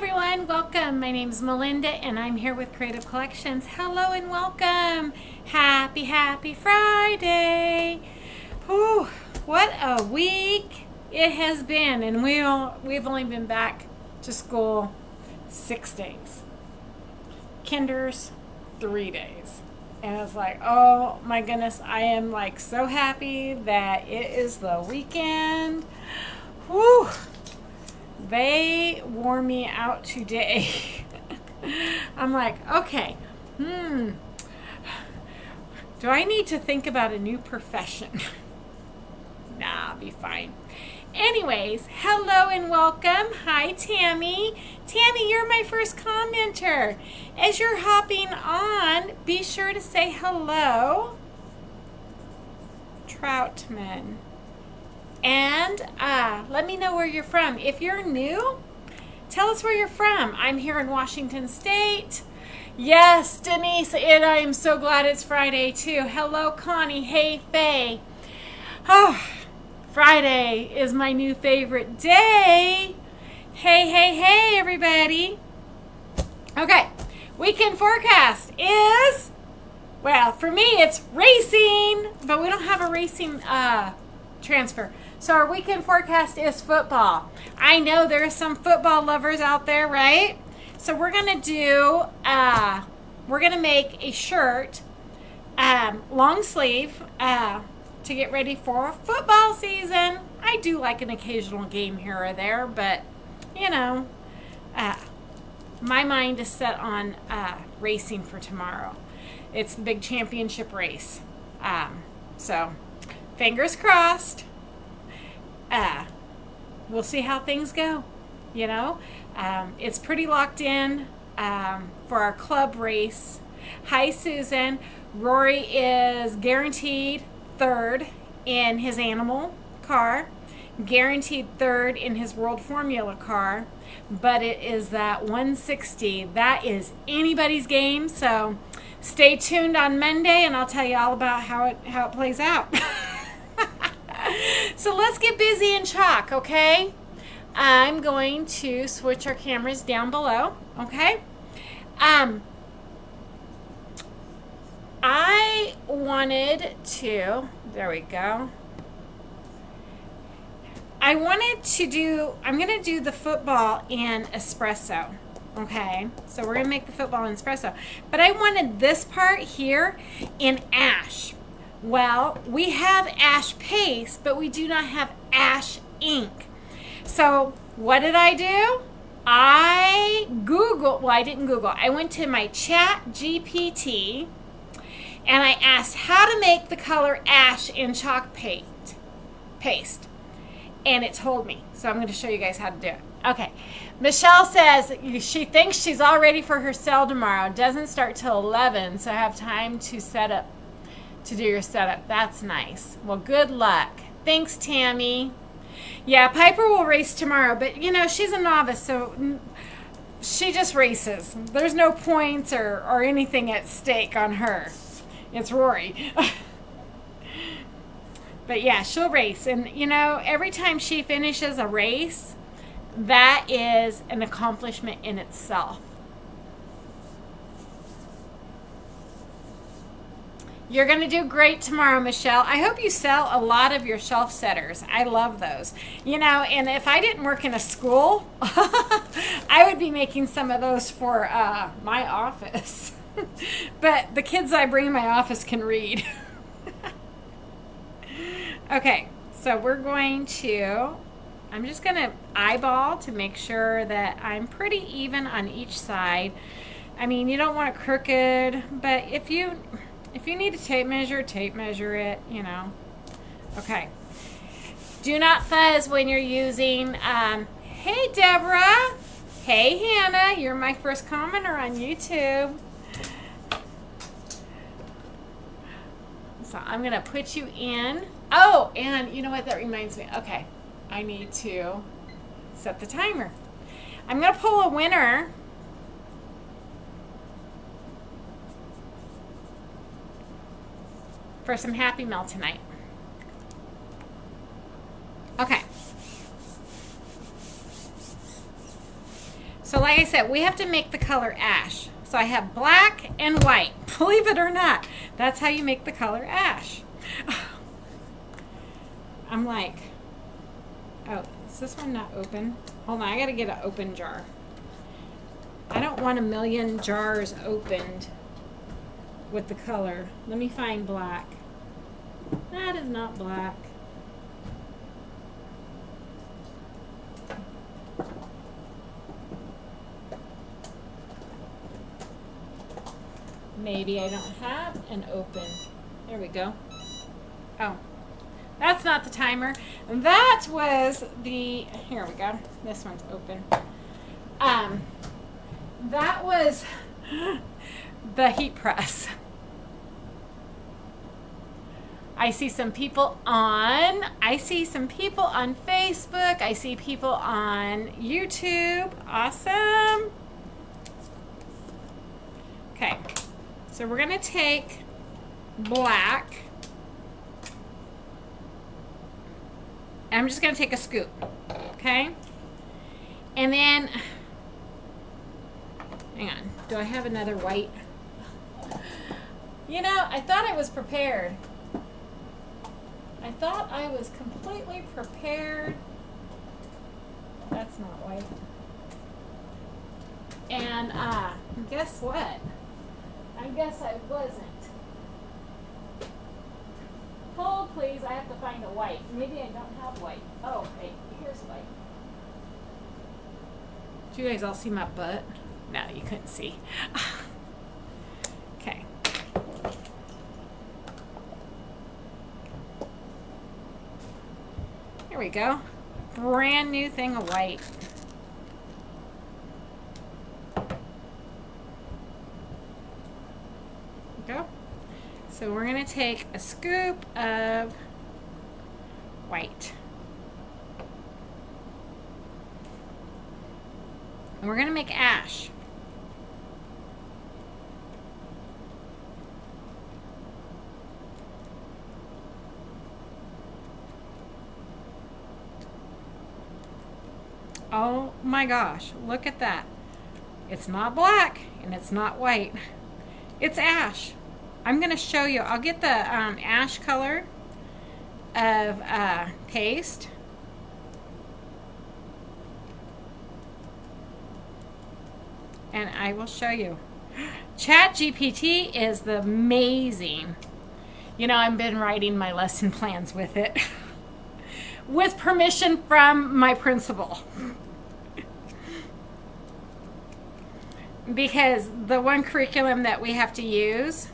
everyone, welcome. My name is Melinda and I'm here with Creative Collections. Hello and welcome. Happy Friday. Whew, what a week it has been, and we've only been back to school 6 days. Kinder's 3 days. And it's like, oh my goodness, I am like so happy that it is the weekend. Whew. They wore me out today. I'm like, okay, do I need to think about a new profession? Nah, I'll be fine. Anyways, hello and welcome. Hi, Tammy. Tammy, you're my first commenter. As you're hopping on, be sure to say hello. Troutman. And let me know where you're from. If you're new, tell us where you're from. I'm here in Washington State. Yes, Denise, and I am so glad it's Friday too. Hello, Connie. Hey, Faye. Oh, Friday is my new favorite day. Hey, everybody. Okay, weekend forecast is, well, for me it's racing, but we don't have a racing transfer. So our weekend forecast is football. I know there are some football lovers out there, right? So we're gonna make a shirt, long sleeve, to get ready for football season. I do like an occasional game here or there, but you know, my mind is set on racing for tomorrow. It's the big championship race. So fingers crossed. We'll see how things go. You know, it's pretty locked in for our club race. Hi, Susan. Rory is guaranteed third in his animal car, guaranteed third in his World Formula car, but it is that 160. That is anybody's game. So stay tuned on Monday, and I'll tell you all about how it plays out. So let's get busy in chalk, okay? I'm going to switch our cameras down below, okay? I wanted to, there we go. I'm going to do the football in espresso, okay? So we're going to make the football in espresso. But I wanted this part here in ash. Well, we have ash paste, but we do not have ash ink. So what did I do? I didn't Google. I went to my chat GPT and I asked how to make the color ash in chalk paste. And it told me. So I'm going to show you guys how to do it. Okay. Michelle says she thinks she's all ready for her sale tomorrow. It doesn't start till 11, so I have time to do your setup. That's nice. Well, good luck. Thanks, Tammy. Yeah, Piper will race tomorrow, but you know, she's a novice, so she just races. There's no points or anything at stake on her. It's Rory. But yeah, she'll race. And you know, every time she finishes a race, that is an accomplishment in itself. You're going to do great tomorrow, Michelle. I hope you sell a lot of your shelf setters. I love those. You know, and if I didn't work in a school, I would be making some of those for my office. But the kids I bring in my office can read. Okay, so I'm just going to eyeball to make sure that I'm pretty even on each side. I mean, you don't want it crooked, but if you need a tape measure it, you know. Okay. Do not fuzz when you're using, hey, Deborah. Hey, Hannah. You're my first commenter on YouTube. So I'm going to put you in. Oh, and you know what? That reminds me. Okay. I need to set the timer. I'm going to pull a winner. For some Happy Meal tonight. Okay. So like I said, we have to make the color ash. So I have black and white. Believe it or not, that's how you make the color ash. I'm like, oh, is this one not open? Hold on, I gotta get an open jar. I don't want a million jars opened with the color. Let me find black. That is not black. Maybe I don't have an open. There we go. Oh, that's not the timer. That was the, here we go. This one's open. That was the heat press. I see some people on Facebook. I see people on YouTube. Awesome. Okay. So we're going to take black. And I'm just going to take a scoop. Okay? And then, hang on. Do I have another white? You know, I thought I was prepared. I thought I was completely prepared. That's not white. And guess what? I guess I wasn't. Hold, please. I have to find a white. Maybe I don't have white. Oh, hey, here's white. Did you guys all see my butt? No, you couldn't see. Okay. Here we go. Brand new thing of white. Go. So we're going to take a scoop of white. And we're going to make ash. Oh my gosh, look at that. It's not black and it's not white. It's ash. I'm going to show you. I'll get the ash color of paste. And I will show you. ChatGPT is the amazing. You know, I've been writing my lesson plans with it. With permission from my principal. Because the one curriculum that we have to use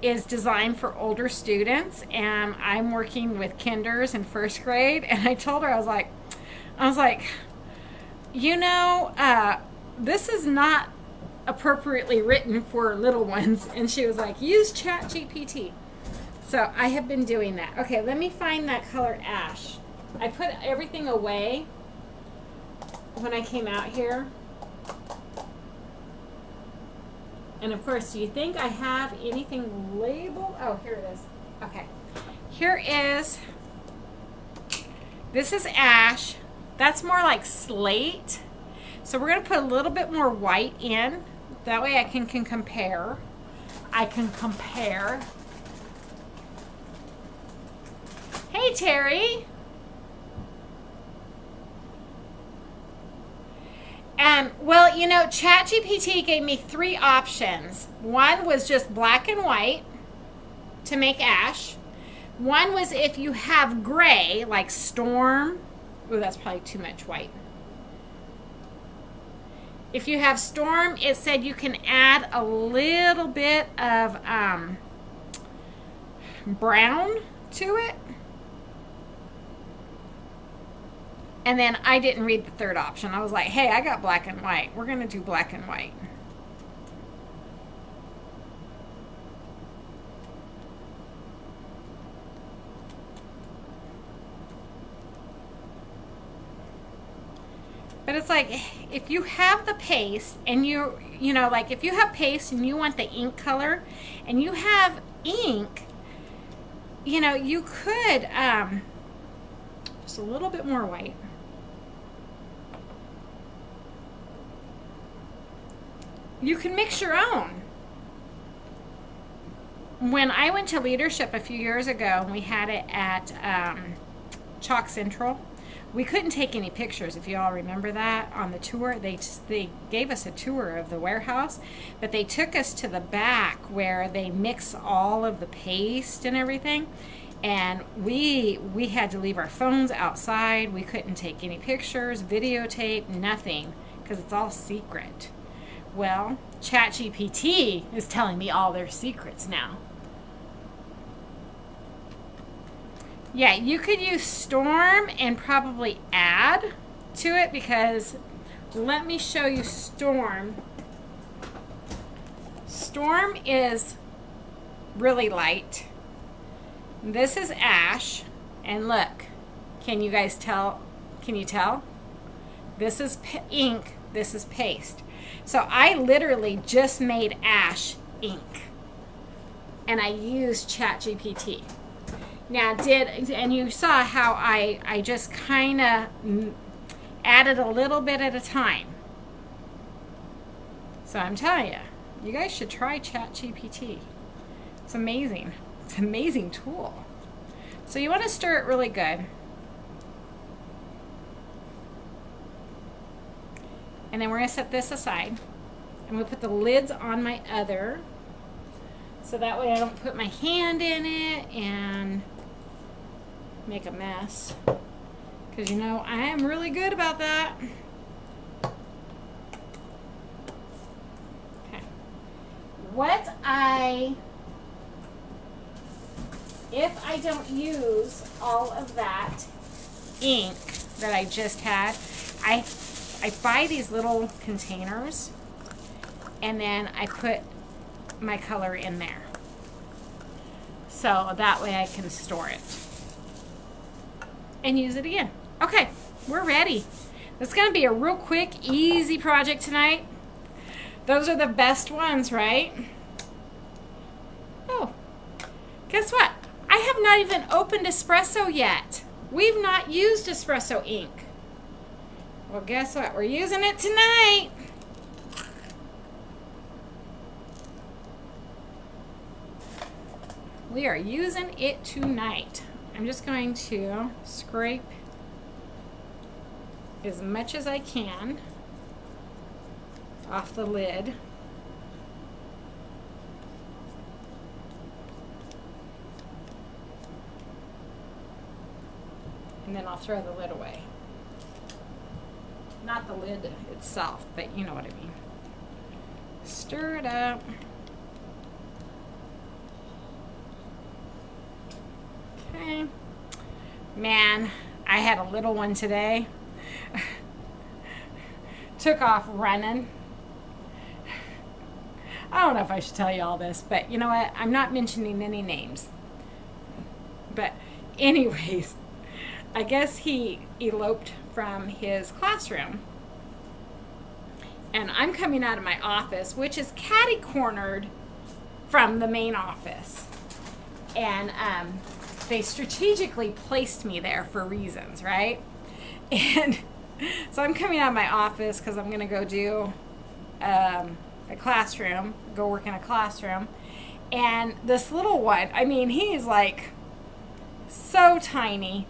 is designed for older students, and I'm working with kinders in first grade, and I told her, I was like, you know, this is not appropriately written for little ones. And she was like, use ChatGPT. So I have been doing that. Okay, let me find that color ash. I put everything away when I came out here. And of course, do you think I have anything labeled? Oh, here it is. Okay. Here is, this is ash. That's more like slate. So we're going to put a little bit more white in. That way I can compare. I can compare. Hey, Terry. Well, you know, ChatGPT gave me 3 options. One was just black and white to make ash. One was if you have gray, like storm. Oh, that's probably too much white. If you have storm, it said you can add a little bit of brown to it. And then I didn't read the third option. I was like, hey, I got black and white. We're going to do black and white. But it's like, if you have the paste and you know, like if you have paste and you want the ink color and you have ink, you know, you could just a little bit more white. you can mix your own. When I went to leadership a few years ago, and we had it at Chalk Central, we couldn't take any pictures, if you all remember that, on the tour. They gave us a tour of the warehouse, but they took us to the back where they mix all of the paste and everything, and we had to leave our phones outside. We couldn't take any pictures, videotape, nothing, because it's all secret. Well, ChatGPT is telling me all their secrets now. Yeah, you could use Storm and probably add to it, because let me show you Storm. Storm is really light. This is Ash, and look, can you guys tell? Can you tell? This is ink, this is paste. So I literally just made Ash ink, and I used ChatGPT. Now, and you saw how I just kind of added a little bit at a time. So I'm telling you, you guys should try ChatGPT. It's amazing. It's an amazing tool. So you want to stir it really good. And then we're going to set this aside. I'm going to put the lids on my other, so that way I don't put my hand in it and make a mess. Because you know, I am really good about that. Okay. If I don't use all of that ink that I just had, I buy these little containers, and then I put my color in there. So that way I can store it and use it again. Okay, we're ready. This is going to be a real quick, easy project tonight. Those are the best ones, right? Oh, guess what? I have not even opened espresso yet. We've not used espresso ink. Well, guess what? We're using it tonight. We are using it tonight. I'm just going to scrape as much as I can off the lid. And then I'll throw the lid away. Not the lid itself, but you know what I mean. Stir it up. Okay. Man, I had a little one today. Took off running. I don't know if I should tell you all this, but you know what? I'm not mentioning any names. But anyways, I guess he eloped from his classroom. And I'm coming out of my office, which is catty-cornered from the main office. And they strategically placed me there for reasons, right? And so I'm coming out of my office because I'm going to go do a classroom, go work in a classroom. And this little one, I mean, he's like so tiny.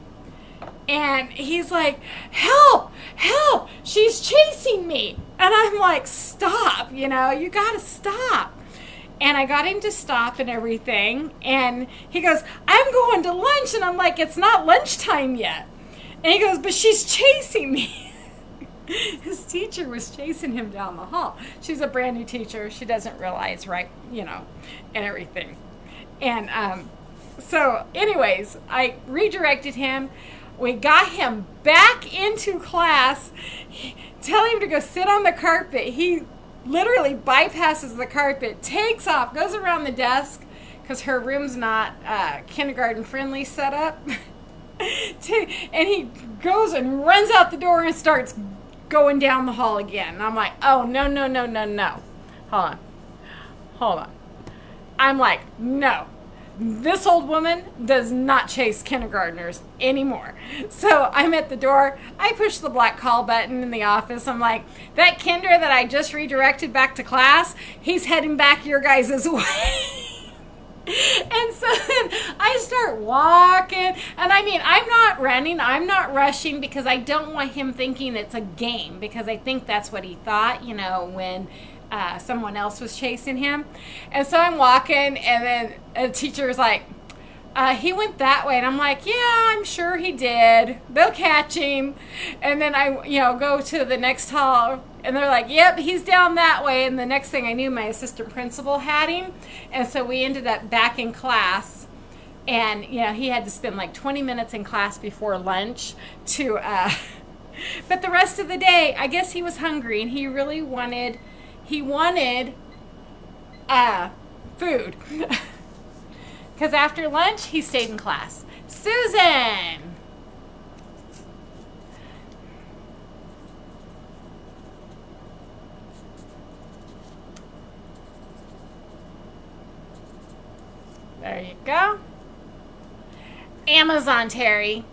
And he's like, help, help, she's chasing me. And I'm like, stop, you know, you got to stop. And I got him to stop and everything. And he goes, I'm going to lunch. And I'm like, it's not lunchtime yet. And he goes, but she's chasing me. His teacher was chasing him down the hall. She's a brand new teacher. She doesn't realize, right, you know, and everything. And so anyways, I redirected him. We got him back into class. Tell him to go sit on the carpet. He literally bypasses the carpet, takes off, goes around the desk, because her room's not kindergarten friendly set up. And he goes and runs out the door and starts going down the hall again. And I'm like, oh, no, no, no, no, no. Hold on. I'm like, no. this old woman does not chase kindergartners anymore. So I'm at the door. I push the black call button in the office. I'm like, that kinder that I just redirected back to class, he's heading back your guys' way. And so then I start walking, and I mean, I'm not running, I'm not rushing, because I don't want him thinking it's a game, because I think that's what he thought, you know, when someone else was chasing him. And so I'm walking, and then a teacher was like, he went that way. And I'm like, yeah, I'm sure he did. They'll catch him. And then I, go to the next hall, and they're like, yep, he's down that way. And the next thing I knew, my assistant principal had him. And so we ended up back in class. And, he had to spend like 20 minutes in class before lunch to, but the rest of the day, I guess he was hungry, and he really wanted food. Because after lunch, he stayed in class. Susan! There you go. Amazon, Terry.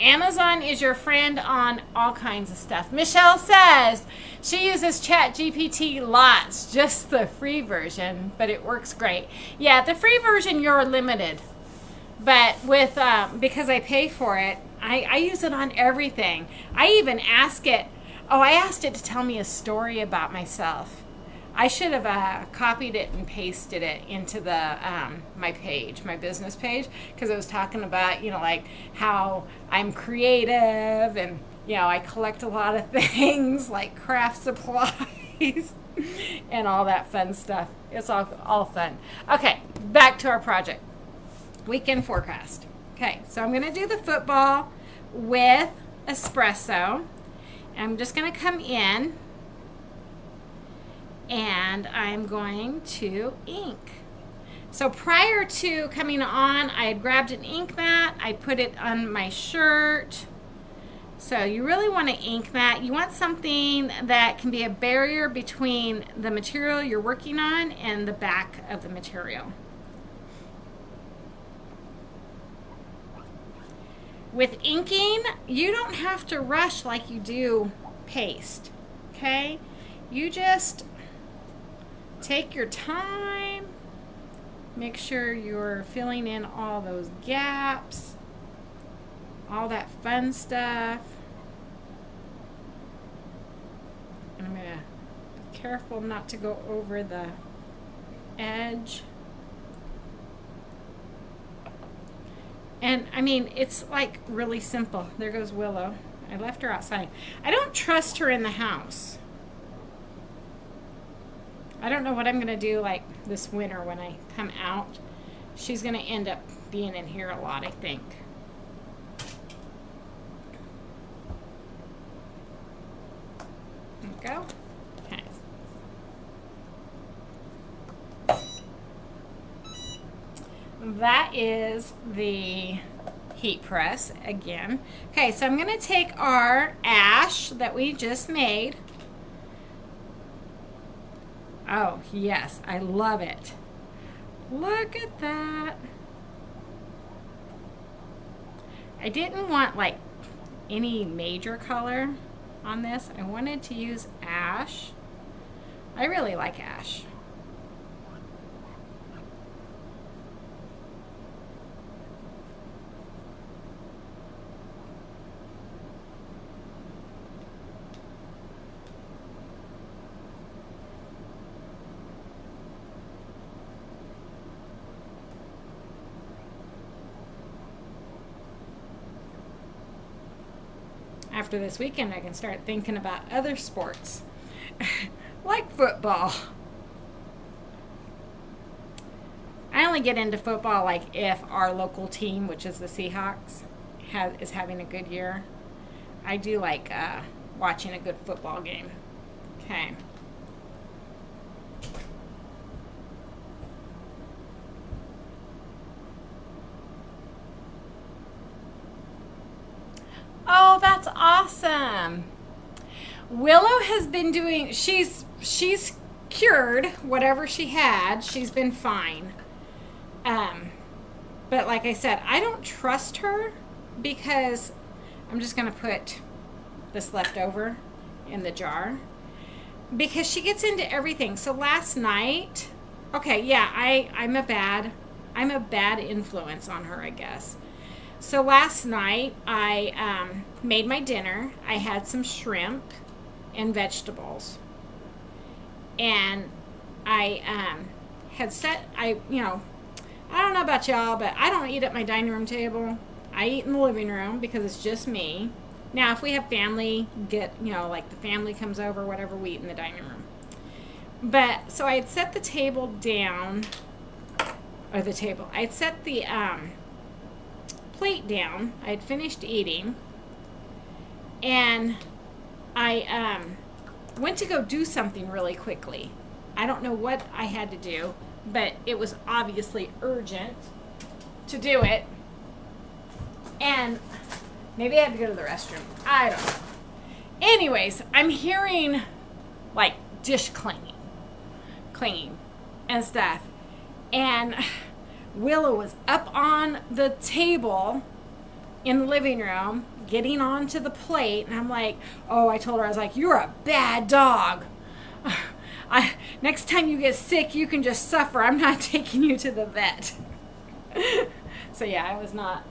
Amazon is your friend on all kinds of stuff. Michelle says she uses ChatGPT lots, just the free version, but it works great. Yeah, the free version, you're limited. But with because I pay for it, I use it on everything. I even ask it, I asked it to tell me a story about myself. I should have copied it and pasted it into the my page, my business page, because I was talking about, like how I'm creative, and, I collect a lot of things like craft supplies and all that fun stuff. It's all fun. Okay, back to our project. Weekend forecast. Okay, so I'm going to do the football with espresso. I'm just going to come in, and I'm going to ink. So prior to coming on, I had grabbed an ink mat. I put it on my shirt. So you really want an ink mat. You want something that can be a barrier between the material you're working on and the back of the material. With inking, you don't have to rush like you do paste, okay? You just take your time, make sure you're filling in all those gaps, all that fun stuff. And I'm gonna be careful not to go over the edge. And I mean, it's like really simple. There goes Willow. I left her outside. I don't trust her in the house. I don't know what I'm going to do like this winter when I come out. She's going to end up being in here a lot, I think. There we go. Okay. That is the heat press again. Okay, so I'm going to take our ash that we just made. Oh, yes, I love it. Look at that. I didn't want like any major color on this. I wanted to use ash. I really like ash. After this weekend, I can start thinking about other sports, like football. I only get into football like if our local team, which is the Seahawks, is having a good year. I do like watching a good football game. Okay. Oh, that's awesome. Willow has been doing, she's cured whatever she had. She's been fine. But like I said, I don't trust her because I'm just going to put this leftover in the jar because she gets into everything. So last night, okay, yeah, I'm a bad influence on her, I guess. So last night I made my dinner. I had some shrimp and vegetables, and I had set I don't know about y'all, but I don't eat at my dining room table. I eat in the living room because it's just me. Now, if we have family, like the family comes over, whatever, we eat in the dining room. But, so I had set the table down, I had set the plate down. I had finished eating, and I went to go do something really quickly. I don't know what I had to do, but it was obviously urgent to do it. And maybe I had to go to the restroom. I don't know. Anyways, I'm hearing like dish clanging and stuff. And Willow was up on the table in the living room, getting onto the plate. And I'm like, I told her, I was like, you're a bad dog. Next time you get sick, you can just suffer. I'm not taking you to the vet. So yeah, I was not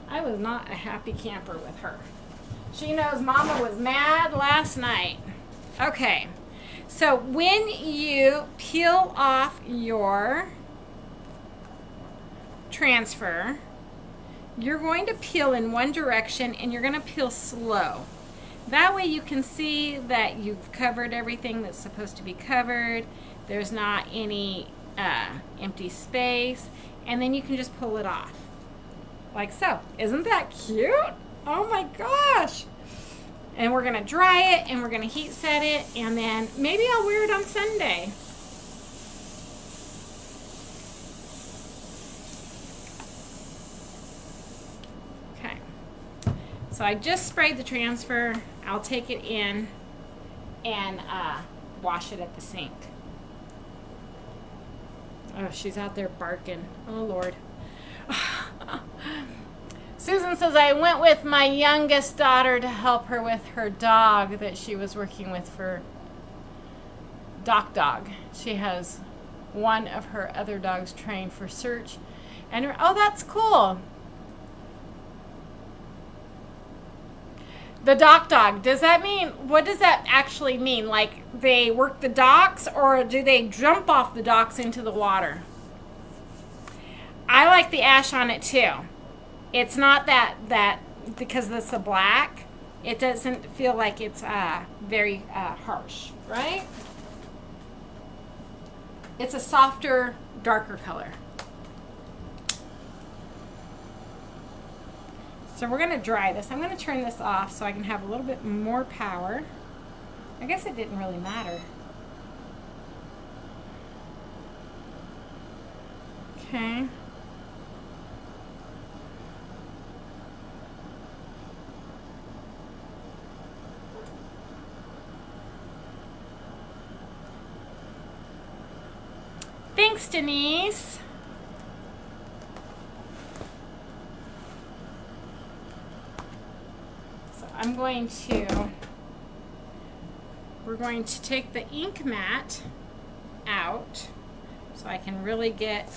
a happy camper with her. She knows Mama was mad last night. Okay, so when you peel off your transfer, you're going to peel in one direction and you're going to peel slow. That way you can see that you've covered everything that's supposed to be covered. There's not any empty space. And then you can just pull it off. Like so. Isn't that cute? Oh my gosh. And we're going to dry it and we're going to heat set it. And then maybe I'll wear it on Sunday. Okay. So I just sprayed the transfer. I'll take it in and wash it at the sink. Oh, she's out there barking. Oh, Lord. Susan says, I went with my youngest daughter to help her with her dog that she was working with for Doc Dog. She has one of her other dogs trained for search. And oh, that's cool. The Doc Dog, does that mean, what does that actually mean? Like they work the docks or do they jump off the docks into the water? I like the ash on it too. It's not that because it's the black, it doesn't feel like it's very harsh, right? It's a softer, darker color. So we're going to dry this. I'm going to turn this off so I can have a little bit more power. I guess it didn't really matter. Okay. Thanks, Denise. We're going to take the ink mat out so I can really get,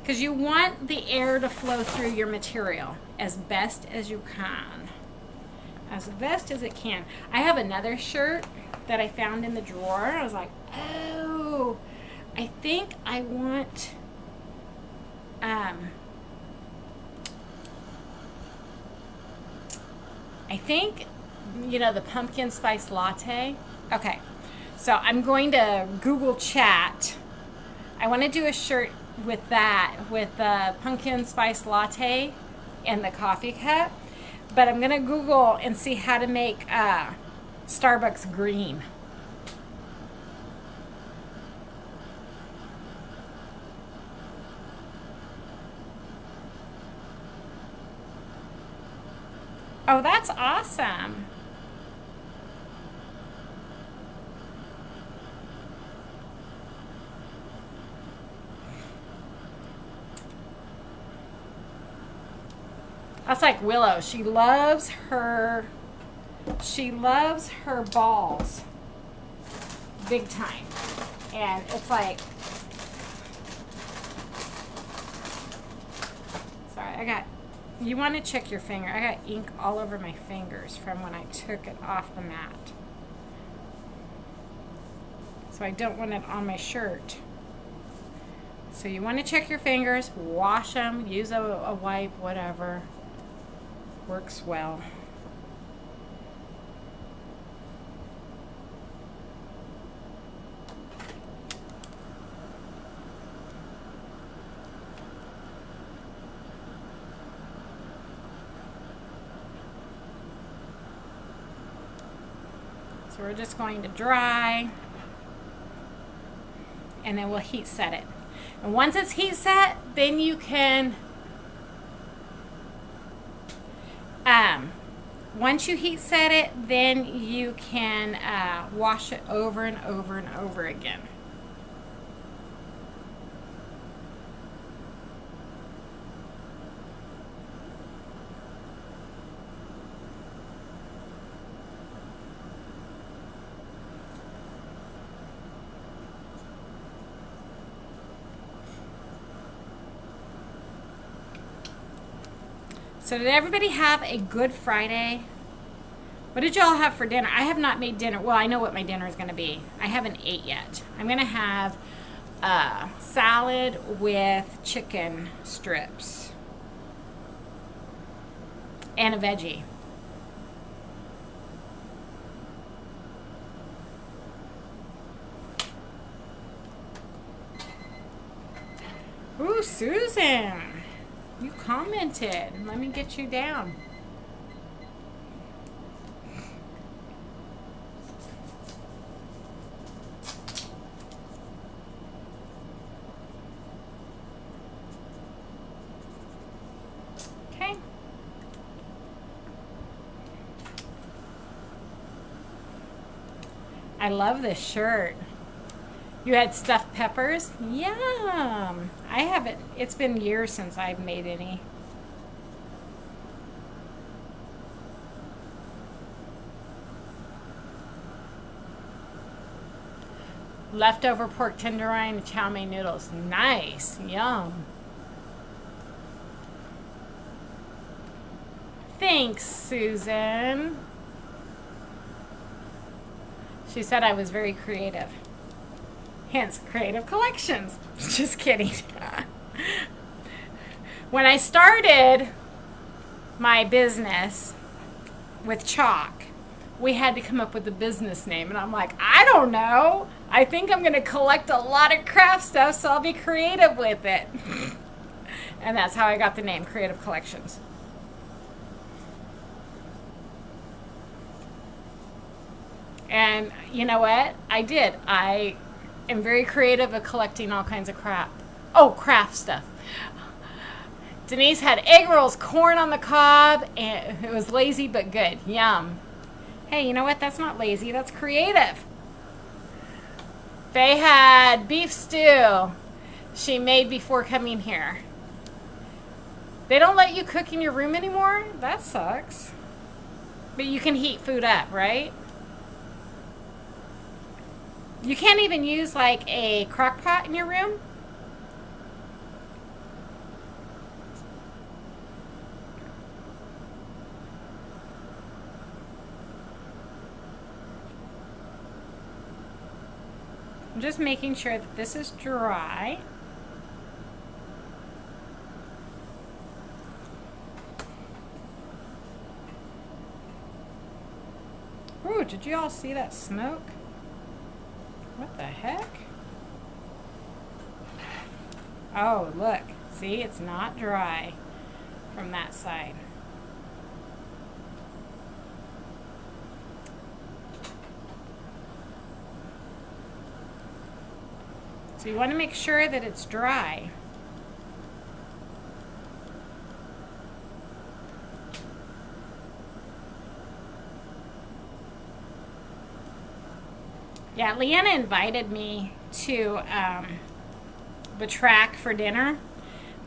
because you want the air to flow through your material as best as you can. As best as it can. I have another shirt that I found in the drawer. I was like, oh, I think I want, I think, the pumpkin spice latte. Okay, so I'm going to Google chat. I want to do a shirt with that, with the pumpkin spice latte and the coffee cup. But I'm going to Google and see how to make Starbucks green. Oh, that's awesome. That's like Willow. She loves her balls big time. And it's like, sorry, you want to check your finger. I got ink all over my fingers from when I took it off the mat. So I don't want it on my shirt. So you want to check your fingers, wash them, use a wipe, whatever. Works well. So we're just going to dry, and then we'll heat set it. And once it's heat set, then you can, once you heat set it, then you can wash it over and over and over again. So did everybody have a good Friday? What did y'all have for dinner? I have not made dinner. Well, I know what my dinner is going to be. I haven't ate yet. I'm going to have salad with chicken strips and a veggie. Ooh, Susan. You commented. Let me get you down. Okay. I love this shirt. You had stuffed peppers? Yum! I haven't, it's been years since I've made any. Leftover pork tenderloin and chow mein noodles. Nice! Yum! Thanks, Susan. She said I was very creative. Hence, creative collections. Just kidding. When I started my business with chalk, we had to come up with a business name. And I'm like, I don't know. I think I'm going to collect a lot of craft stuff, so I'll be creative with it. And that's how I got the name, Creative Collections. And you know what? I did. I am very creative at collecting all kinds of crap. Oh, craft stuff. Denise had egg rolls, corn on the cob, and it was lazy but good. Yum. Hey, you know what? That's not lazy. That's creative. Faye had beef stew she made before coming here. They don't let you cook in your room anymore? That sucks. But you can heat food up, right? You can't even use like a crock pot in your room? I'm just making sure that this is dry. Ooh, did you all see that smoke? What the heck? Oh, look. See, it's not dry from that side. So you want to make sure that it's dry. Yeah, Leanna invited me to the track for dinner,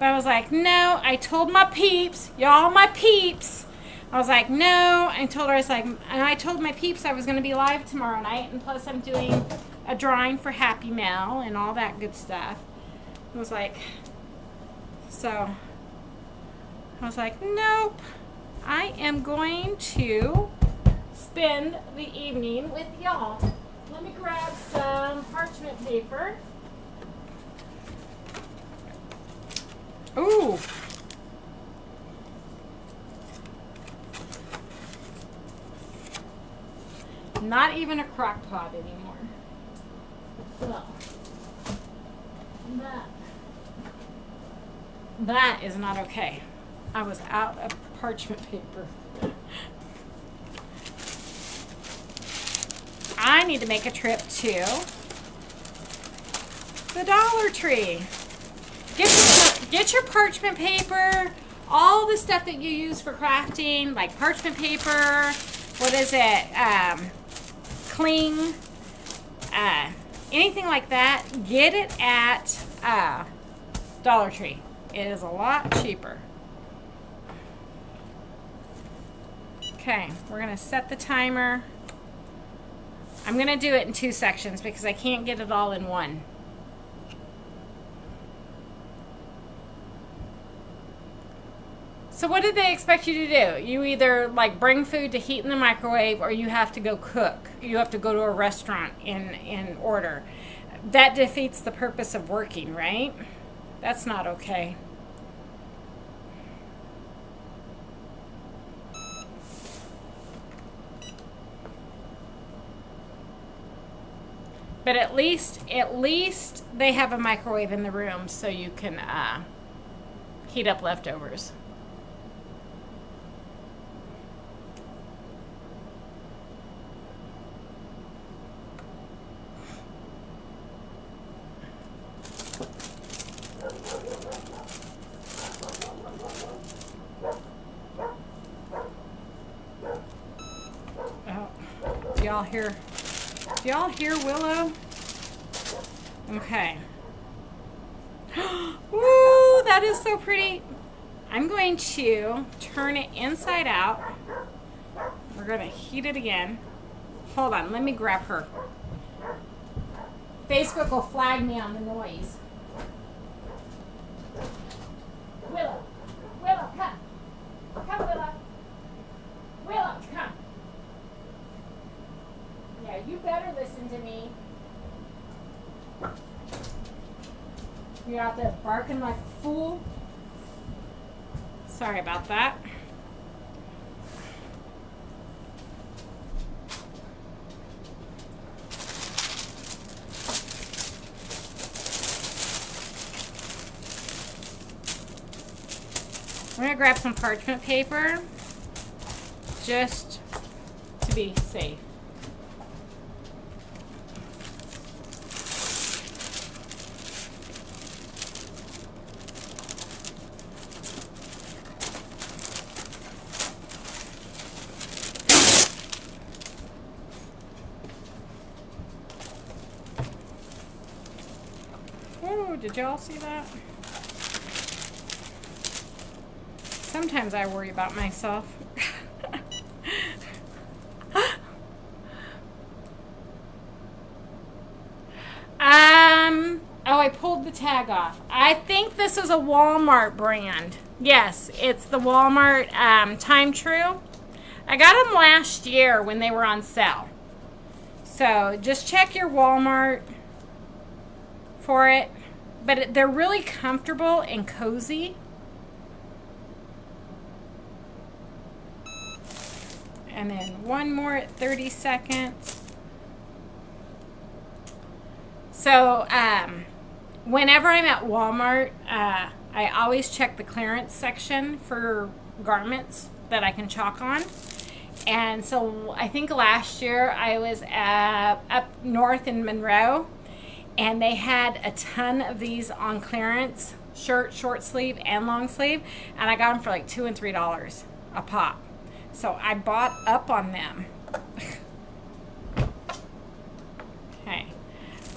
But I was like, no, I told my peeps, y'all my peeps. I was like, no. I told her, and I told my peeps I was going to be live tomorrow night. And plus I'm doing a drawing for Happy Mail and all that good stuff. I was like, nope. I am going to spend the evening with y'all. Let me grab some parchment paper. Ooh. Not even a crock pot anymore. Well, that is not okay. I was out of parchment paper. I need to make a trip to the Dollar Tree. Get your parchment paper, all the stuff that you use for crafting, like parchment paper, what is it, cling, anything like that, get it at Dollar Tree. It is a lot cheaper. Okay, we're going to set the timer. I'm going to do it in 2 sections because I can't get it all in one. So what did they expect you to do? You either like bring food to heat in the microwave or you have to go cook. You have to go to a restaurant and order. That defeats the purpose of working, right? That's not okay. But at least they have a microwave in the room so you can heat up leftovers. Oh, do y'all hear Willow? Okay. Ooh, that is so pretty. I'm going to turn it inside out. We're going to heat it again. Hold on, let me grab her. Facebook will flag me on the noise. Willow, come. Come, Willow. Willow, come. Yeah, you better listen to me. You're out there barking like a fool. Sorry about that. I'm going to grab some parchment paper just to be safe. Oh, did y'all see that? Sometimes I worry about myself. Oh, I pulled the tag off. I think this is a Walmart brand. Yes, it's the Walmart Time True. I got them last year when they were on sale. So just check your Walmart for it. But they're really comfortable and cozy. And then one more at 30 seconds. So, whenever I'm at Walmart, I always check the clearance section for garments that I can chalk on. And so I think last year I was up north in Monroe, and they had a ton of these on clearance, short sleeve and long sleeve, and I got them for like $2 and $3 a pop. So I bought up on them. Okay.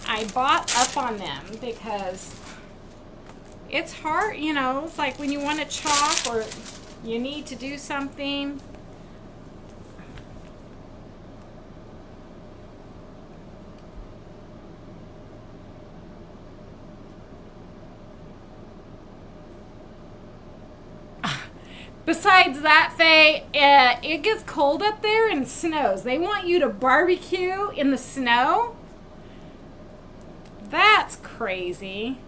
I bought up on them because It's hard, you know, it's like when you want to chalk or you need to do something. Besides that, Faye, it gets cold up there and snows. They want you to barbecue in the snow? That's crazy.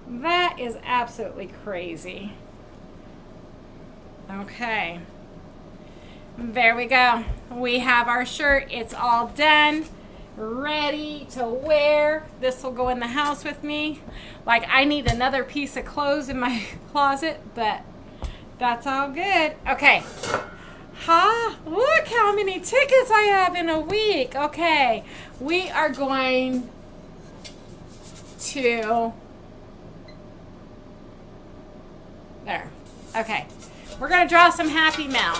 That is absolutely crazy. Okay. There we go. We have our shirt. It's all done. Ready to wear. This will go in the house with me. Like, I need another piece of clothes in my closet, but that's all good. Okay. Look how many tickets I have in a week. Okay. We are going to... There. Okay. We're going to draw some Happy Mail.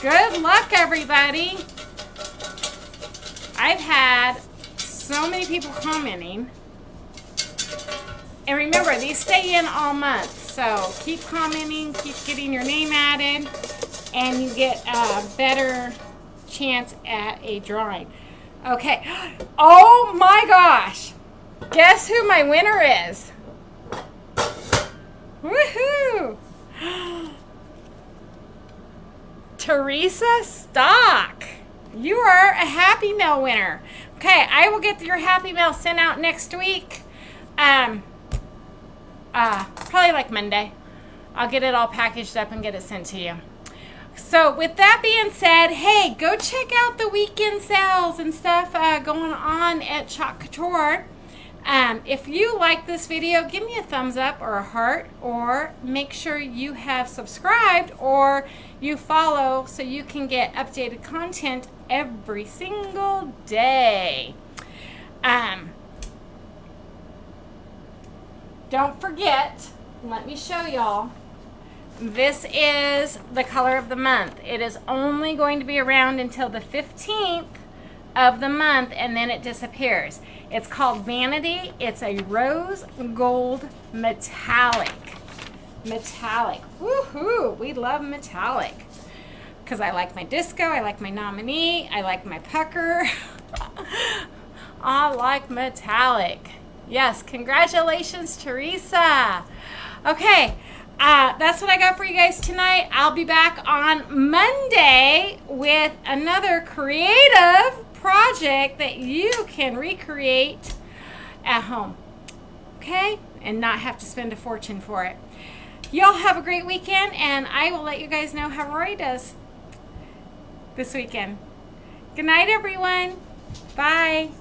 Good luck, everybody. I've had so many people commenting. And remember, these stay in all month. So keep commenting, keep getting your name added, and you get a better chance at a drawing. Okay. Oh my gosh. Guess who my winner is? Woohoo! Teresa Stock. You are a Happy Mail winner. Okay, I will get your Happy Mail sent out next week. Probably like Monday. I'll get it all packaged up and get it sent to you. So with that being said, hey, go check out the weekend sales and stuff going on at Chalk Couture. If you like this video, give me a thumbs up or a heart, or make sure you have subscribed or you follow so you can get updated content every single day. Don't forget, let me show y'all. This is the color of the month. It is only going to be around until the 15th of the month, and then it disappears. It's called Vanity. It's a rose gold metallic. Metallic. Woohoo! We love metallic. Because I like my disco, I like my nominee, I like my pucker. I like metallic. Yes, congratulations, Teresa. Okay, that's what I got for you guys tonight. I'll be back on Monday with another creative project that you can recreate at home. Okay? And not have to spend a fortune for it. Y'all have a great weekend, and I will let you guys know how Rory does this weekend. Good night, everyone. Bye.